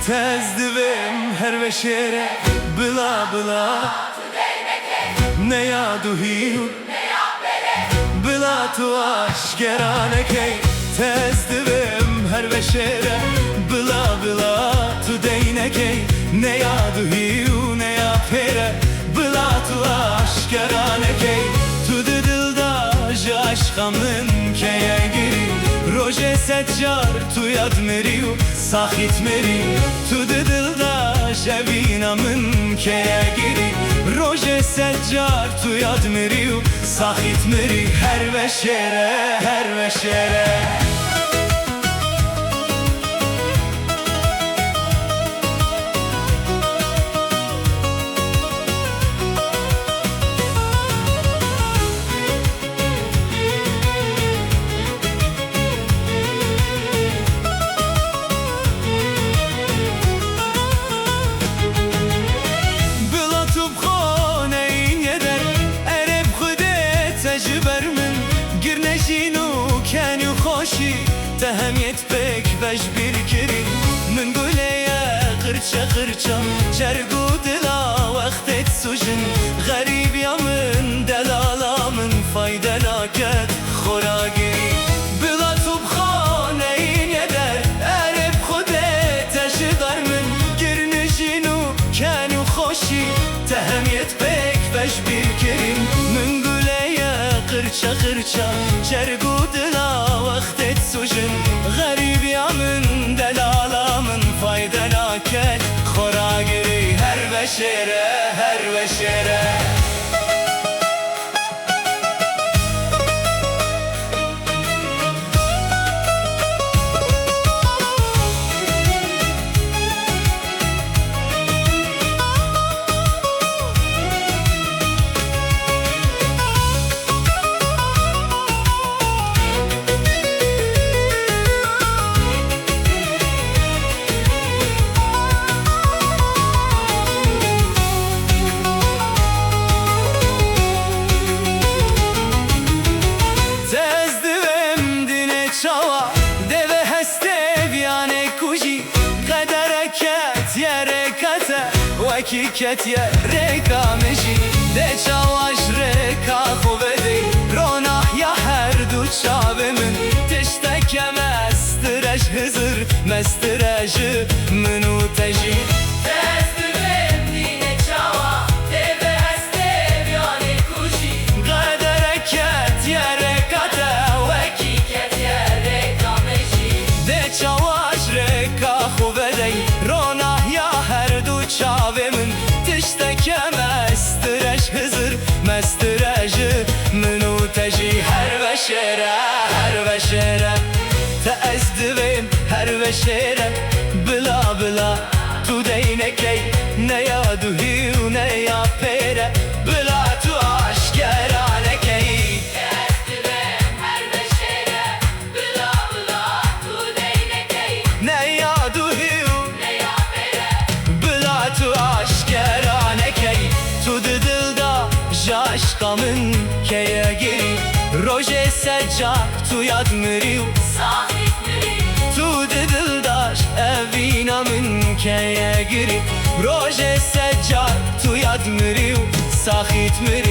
تزدویم هر وشره بلا بلا نه یادو هیو بلا تو آشکرانه کی تزدویم هر وشره بلا بلا تو دینه کی نه یادو هیو نه یا پره بلا تو آشکرانه کی تو دلدا عشقمın keye giri Roje seccar tu yad meriu Sahit meri tu dilda Jevinamın keye giri Roje seccar tu yad meriu Sahit meri her veşere her veşere تهمیت بک وش بیر کری من گوله قرچه قرچه جرگو دلا وقتت سوژن غریب یا من دلالا من فایده نکد خورا گیری بلا تو بخانه این یدر عرب خودت تشدار من گرنشینو کنو خوشی تهمیت بک وش بیر کری من گوله قرچه قرچه جرگو دلا وقتت سوژن غریب یا من دلالا من فایده نکد خورا گیری هر وشره هر وشره حقیقت یه رکا میشی ده چاواش رکا خوبه دی رونا یا هر دو چاوه من تشتک مسترش هزر مسترش منو تجی مسترجه منو تجي هر وشره هر وشره تأزدوين هر وشره بلا بلا تو دينكي نيادو هيو نيا بيره بلا تو عشقرانكي تأزدوين هر وشره بلا بلا تو دينكي نيادو هيو نيا بيره بلا تو عشقرانكي تو دلدا عشقمın keye giri Roje seccar tu yad meriu Sahit meri tu dildaş evinamın keye giri Roje seccar tu yad meriu Sahit meri